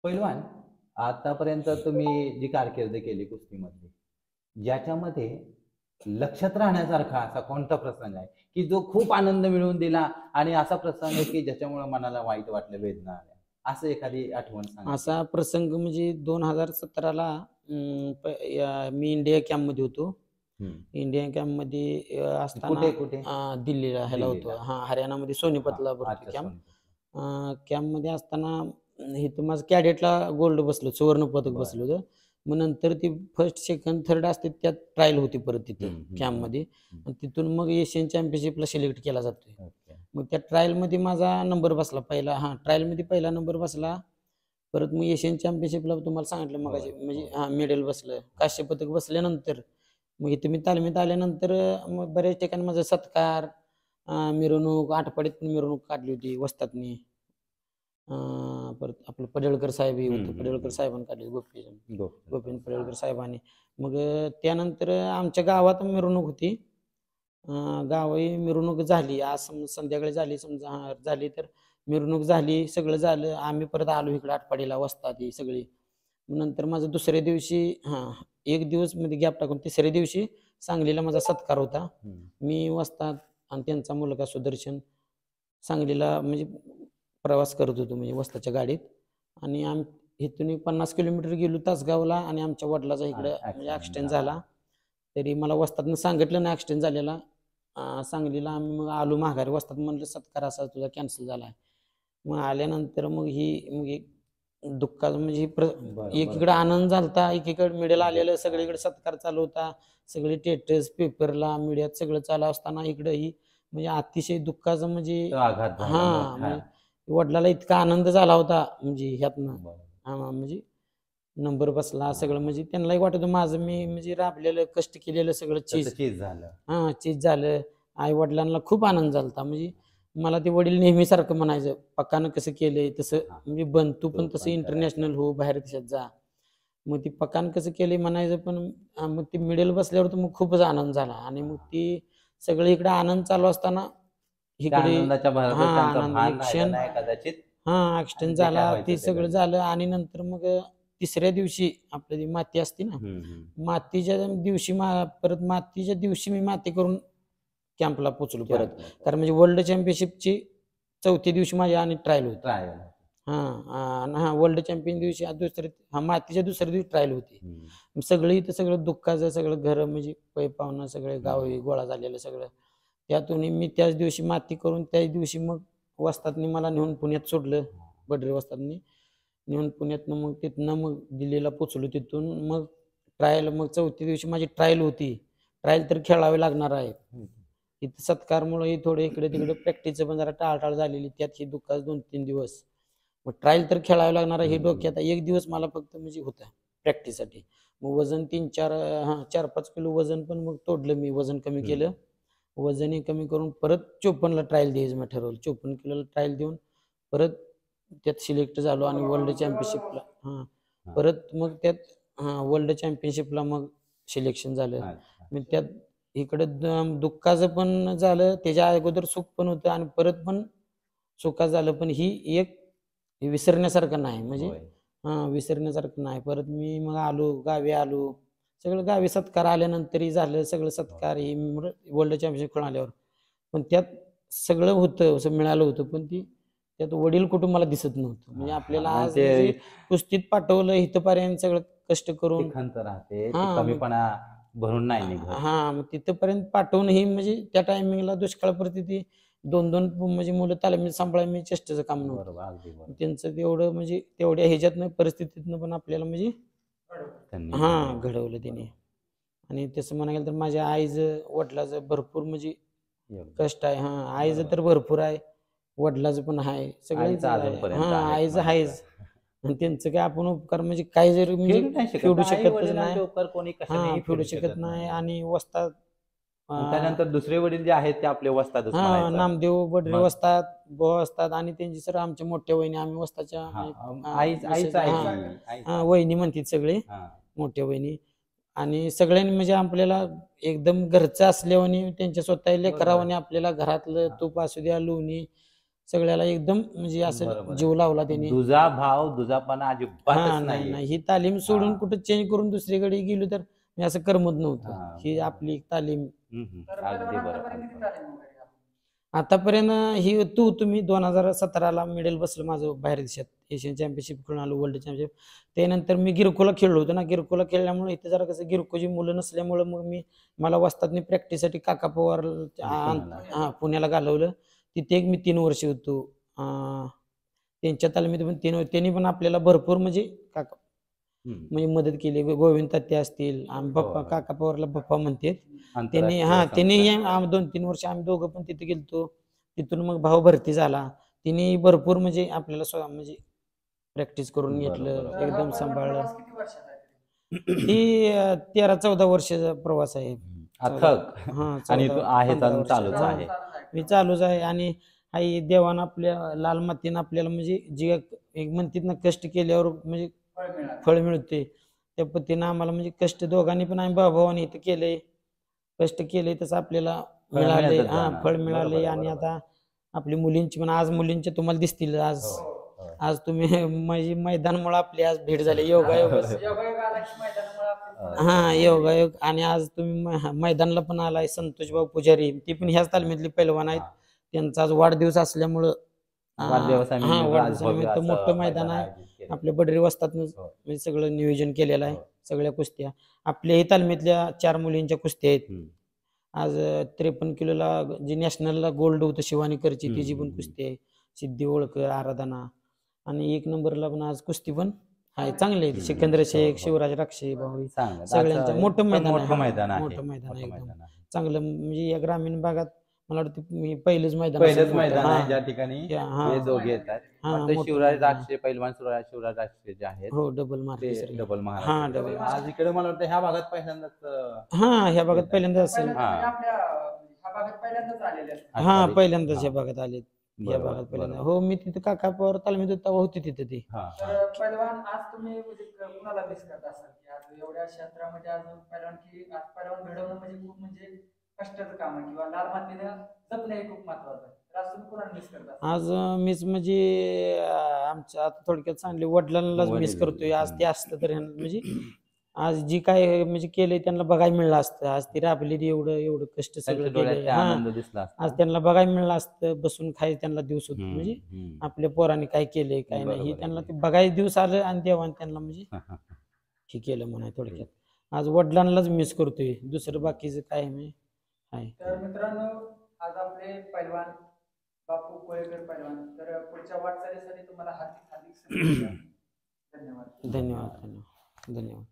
पैलवान, आतापर्यंत तुम्ही जी कारकीर्द केली कुस्तीमधली, ज्याच्यामध्ये लक्षात राहण्यासारखा असा कोणता प्रसंग आहे, की जो खूप आनंद मिळवून दिला आणि असा प्रसंग आहे, की ज्याच्यामुळे मनाला वाईट वाटलं, वेदना आल्या? असं एखादी आठवण सांगा की? असा प्रसंग म्हणजे 2017ला मी इंडिया कॅम्पमध्ये होतो. हं. इंडिया कॅम्पमध्ये असताना कुठे, कुठे? दिल्लीला ह्याला होतो. दिल्लीला. हरियाणामध्ये हां. सोनीपतला भरतो अच्छा, कॅम्प. सोनीपत. कॅम्पमध्ये असताना इथं माझं कॅडेटला गोल्ड बसलं, सुवर्ण पदक बरं. बसलं होतं. मग नंतर ती फर्स्ट, सेकंड, थर्ड असते त्यात ट्रायल होती परत तिथं हं, हं, हं, कॅम्पमध्ये. हं. आणि तिथून मग एशियन चॅम्पियनशिपला सिलेक्ट केला जातोय. ओके. मग त्या ट्रायलमध्ये माझा नंबर बसला पहिला. ट्रायलमध्ये पहिला नंबर बसला. परत मग एशियन चॅम्पियनशिपला तुम्हाला सांगितलं होय, मगाशी म्हणजे होय. मेडल बसलं. कांस्य पदक बसल्यानंतर मग इथे मी तालमीत आल्यानंतर मग बऱ्याच ठिकाणी माझा सत्कार, मिरवणूक, आटपाडीत पण मिरवणूक काढली होती वस्तादनी. अ, परत आपलं पडळकर साहेब हे हं, होते. हं, पडळकर हं. साहेबांनी काढली गोपीचंद गोपीनाथ पडळकर. पडळकर हां. साहेबांनी. मग त्यानंतर आमच्या गावात मिरवणूक होती. अ, गावी मिरवणूक झाली. आज संध्याकाळी झाली समजा झाली तर मिरवणूक झाली, सगळं झालं. आम्ही परत आलो इकडे आटपाडीला वस्ताद ही सगळी. मग नंतर माझं दुसऱ्या दिवशी 1 दिवस मध्ये गॅप टाकून तिसऱ्या दिवशी सांगलीला माझा सत्कार होता. हं. मी वस्ताद आणि त्यांचा मुलगा सुदर्शन सांगलीला म्हणजे प्रवास करत होतो म्हणजे वस्तादच्या गाडीत. आणि इथून एक 50 किलोमीटर गेलो तासगावला आणि आमच्या वडिलाचा इकडं म्हणजे ॲक्सिडेंट ॲक्सिडेंट झाला. झाला. तरी मला वस्तादनं सांगितलं नाही ॲक्सिडेंट झालेला. सांगलीला आम्ही मग आलो माघारी. वस्ताद म्हणलं सत्कार असा तुझा कॅन्सल झाला. मग आल्यानंतर मग एक दुःखाचं म्हणजे बरं, बरं. एकीकडे आनंद झालता, एकीकडे मेडल आलेलं, सगळीकडे सत्कार चालू होता. सगळे स्टेटस, पेपरला, मीडियात सगळं चालू असताना इकडं ही म्हणजे अतिशय दुःखाचं म्हणजे तो आघात झाला मोठा. म्हणजे वडिलाला इतका आनंद झाला होता म्हणजे ह्यातनं. बरं. म्हणजे नंबर बसला सगळं म्हणजे त्यांनाही वाटत होतं माझं मी म्हणजे राबलेलं, कष्ट केलेलं सगळं त्याचं चीज चीज झालं. चीज झालं. आई-वडिलांना खूप आनंद झाला म्हणजे मला ते वडील नेहमी सारखं म्हणायचं, "पक्कानं कसं केलंय तसं हां. म्हणजे बन, तू तो पण तसं पण करायचा. इंटरनॅशनल हो, बाहेर देशात जा." मग ती पक्कानं कसं केलंय म्हणायचं पण मग ती मेडल बसल्यावर तर मग खूपच आनंद झाला आणि मग हां. ती सगळं इकडे आनंद चालू असताना त्या इकडे आनंदाच्या भरातच त्यांचा आनंद भान एक राहिलं क्षण नाही कदाचित आणि ॲक्सिडेंट जे काय झाला, व्हायचं ते ते सगळं घडलं. झालं आणि नंतर मग तिसऱ्या दिवशी आपली ती माती असते ना, हं, हं. मातीच्या दिवशी परत मातीच्या दिवशी मी माती करून कॅम्पला पोहोचलो परत. कॅम्पला कारण म्हणजे वर्ल्ड चॅम्पियनशिपची 4थ्या दिवशी माझी आणि ट्रायल होती. ट्रायल. वर्ल्ड चॅम्पियन दिवशी मातीच्या दुसऱ्या दिवशी ट्रायल होती. हं, मग सगळं इथं सगळं दुःखाचं सगळं घर म्हणजे पै-पाहुणं सगळे गाव हं. गोळा झालेलं सगळं. त्यातूनही मी त्याच दिवशी माती करून त्याच दिवशी मग वस्तादनी मला नेऊन पुण्यात सोडलं. बडरे वस्तादनी नेऊन पुण्यातनं मग तिथनं मग दिल्लीला पोहोचलो. तिथून मग ट्रायल मग 4थ्या दिवशी माझी ट्रायल होती. ट्रायल तर खेळावी लागणार आहे. हं. इथं सत्कारमुळेही थोडं इकडे-तिकडे प्रॅक्टिसचं पण जरा टाळाटाळ झालेली. त्यात ही दुःखाचं 2-3 दिवस. मग ट्रायल तर खेळावी लागणार आहे हे हं, हं. डोक्यात 1 दिवस मला फक्त म्हणजे होतं प्रॅक्टिससाठी. मग वजन 3-4 4-5 किलो वजन पण मग तोडलं मी. वजन कमी हं. केलं. वजनही कमी करून परत 54ला ट्रायल द्यायचं मी ठरवलं. 54 किलोला ट्रायल देऊन परत त्यात सिलेक्ट झालो आणि वर्ल्ड चॅम्पियनशिपला हां. परत मग त्यात वर्ल्ड चॅम्पियनशिपला मग सिलेक्शन झालं. अच्छा. मग त्यात इकडं दुःखाचं पण झालं, त्याच्या अगोदर सुख पण होतं आणि परत पण सुखाचं झालं. पण ही एक विसरण्यासारखं नाही म्हणजे होय. विसरण्यासारखं नाही. परत मी मग आलो, गावी आलो. सगळं गावी सत्कार आल्यानंतरही झालं सगळं हो. सत्कार हे वर्ल्ड चॅम्पियनशिप खेळून आल्यावर. पण त्यात सगळं होतं, असं मिळालं होतं. पण त्यात वडील कुटुंबाला दिसत नव्हतं. म्हणजे हां, हां. आपल्याला आज म्हणजे म्हणजे कुस्तीत पाठवलं इथपर्यंत सगळं कष्ट ती करून खंत राहते. ती मग कमीपणा भरून नाही निघत. मग तिथपर्यंत पाठवूनही म्हणजे त्या टायमिंगला दुष्काळ परिस्थिती 2-2 म्हणजे मुलं तालमीत सांभाळायला म्हणजे चेष्टेचं काम नव्हतं. बरोबर. अगदी बरोबर. त्यांचं तेवढं म्हणजे तेवढ्या ह्याच्यातनं परिस्थितीतनं पण आपल्याला म्हणजे त्यांनी घडवलं. घडवलं त्याने. बरोबर. आणि तसं म्हणायला गेलं तर माझ्या आईचं, वडिलांचं भरपूर म्हणजे योगदान. कष्ट आहे. आईचं बरोबर. तर भरपूर आहे. वडिलांचं पण आहे. आईचं सगळ्यांचंच आहे. अजूनपर्यंत आहेत आईचं म्हणायचं. आहेच. आणि त्यांचं काय आपण उपकार म्हणजे काही जरी म्हणजे फेडू नाही शकत. फेडू शकतच आई-वडिलांचे नाही. उपकार कोणी कशानेही फेडू फेडू शकत शकत नाही नाही. आणि वस्ताद आणि त्यानंतर दुसरे वडील जे आहेत ते आपले वस्तादच म्हणायचं. नामदेव बडरे मग वस्ताद, बुवा वस्ताद आणि त्यांची सर आमच्या मोठ्या वहिनी आम्ही वस्तादच्या हां, म्हणजे आईच मिसेस आहे ती. आईच आहे. वहिनी म्हणतात सगळे हां. मोठ्या वहिनी. आणि सगळ्यांनी म्हणजे आपल्याला एकदम घरचं असल्यावानी त्यांच्या स्वतः बरोबर. लेकरावानी आपल्याला घरातलं हां. तूप असू द्या, लोणी सगळ्याला एकदम म्हणजे बरोबर असं आहे. जीव लावला त्यांनी. दुजा भाव दुजापणा हा अजिबातच नाही नाहीये. नाही, ही तालीम सोडून हा. कुठं चेंज करून दुसरीकडे गेलो तर मी असं करमत नव्हतं. हा. ही आपली एक तालीम. तर अगदी पैलवान बरोबर. आतापर्यंत किती तालीम वगैरे आहे? आतापर्यंत ही तुम्ही 2017ला मेडल बसलं माझं बाहेर देशात, एशियन चॅम्पियनशिप खेळून आलो, वर्ल्ड चॅम्पियनशिप. त्यानंतर मी गिरकोला खेळलो होतो ना, गिरकोला खेळल्यामुळे इथे जरा कसं गिरकोची मुलं नसल्यामुळं मग मला वस्तादनी प्रॅक्टिससाठी काका पवार पुण्याला. हा पुण्याला घालवलं. तिथे एक मी 3 वर्ष होतो. त्यांच्या तालमीत पण त्यांनी पण आपल्याला भरपूर म्हणजे काका म्हणजे मदत केली. गोविंद तत्ते असतील, बप्पा, हो. काका पवारला बप्पा म्हणतात. त्यांनी आंतरराष्ट्रीय त्यांनी 2-3 वर्ष आम्ही दोघं पण तिथे गेलतो. तिथून मग भाऊ भरती झाला. तिने भरपूर म्हणजे आपल्याला म्हणजे प्रॅक्टिस करून बरोबर. घेतलं, तर हा एकदम पैलवान सांभाळलं. प्रवास किती वर्षाचा आहे? ही 13-14 वर्षाचा प्रवास आहे. अथक हा आणि 14 तो आहे 15 अजून चालूच वर्षाचा. आहे. मी चालूच आहे. आणि आई देवानं आपल्या लाल मातीनं आपल्याला म्हणजे जे एक म्हणतात ना, कष्ट केल्यावर म्हणजे फळ मिळालं. फळ मिळते. त्या पद्धतीनं आम्हाला म्हणजे कष्ट दोघांनी पण आम्ही भावाभावानी इथं केले, कष्ट केले तसं आपल्याला फळ मिळाले. मिळतच हा जाणार. फळ बरोबर मिळाले. आहे, आणि बरोबर आता आपली मुलींची पण आज मुलींचे तुम्हाला दिसतील. आज हो, हो. आज तुम्ही माझी मैदानमुळे आपली आज भेट झाली. योगायोग. योगायोग आला की मैदानामुळे आपली हा योगायोग. आणि आज तुम्ही मैदानला पण आलाय. संतोष भाऊ पुजारी, ती पण ह्याच तालमीतली पैलवान आहेत. त्यांचा आज वाढदिवस असल्यामुळं वाढदिवसानिमित्त मोठं मैदान आहे. आपल्या बडरी वस्तादनं म्हणजे सगळं नियोजन केलेलं आहे. सगळ्या कुस्त्या आपल्याही तालमीतल्या 4 मुलींच्या कुस्त्या आहेत. आज 53 किलोला जी नॅशनलला गोल्ड होतं शिवानीकरची, तिची पण कुस्ती आहे. सिद्धी ओळकर, आराधना. आणि 1 नंबरला पण आज कुस्ती पण आहे. चांगले आहेत. सिकंदर शेख, शिवराज राक्षे, भाऊ सगळ्यांचं मोठं मैदान आहे. मोठं मैदान आहे एकदम चांगलं. म्हणजे या ग्रामीण भागात मला वाटतं मी पहिलेच मैदान आहे ज्या ठिकाणी हे दोघे येतात. शिवराज राक्षे पैलवान शिवराज राक्षे जे आहेत हो, डबल डबल डबल. आज इकडे मला वाटतं ह्या भागात पहिल्यांदाच ह्या भागात पहिल्यांदाच असेल. म्हणजे आपल्या ह्या भागात पहिल्यांदाच आलेले असतात. पहिल्यांदाच ह्या भागात आले. या भागात पहिल्यांदा. हो, मी तिथे काका पवार तालमीत होता, होती तिथे ती. तर पैलवान आज तुम्ही म्हणजे कुणाला मिस करत असाल की आज एवढ्या क्षेत्रामध्ये आज पैलवान की आज पैलवान घडवणं म्हणजे खूप म्हणजे कष्टाचं काम आहे किंवा लाल मातीनं जपणं हे खूप महत्वाचं आहे. तर आज तुम्ही कुणाला मिस करत असाल? आज मिस म्हणजे आमच्या आता थोडक्यात सांगले वडिलांनाच मिस करतोय. आज ते असतं तर म्हणजे आज जी काय म्हणजे केलंय त्यांना बघायला मिळलं असतं. आज ती राबलेली एवढं कष्ट सगळं केलंय. आज त्यांना बघायला मिळलं असतं. बसून खायला त्यांना दिवस होत म्हणजे आपल्या पोरांनी काय केलंय काय नाही हे त्यांना ते बघायला दिवस आलं. आणि देवाने त्यांना म्हणजे हे केलं म्हणा थोडक्यात. आज वडिलांनाच मिस करतोय. दुसरं बाकीचं काय आहे. तर मित्रांनो, आज आपले पैलवान बापू कोळेकर पैलवान. तर पुढच्या वाटचालीसाठी तुम्हाला हार्दिक शुभेच्छा. धन्यवाद. धन्यवाद.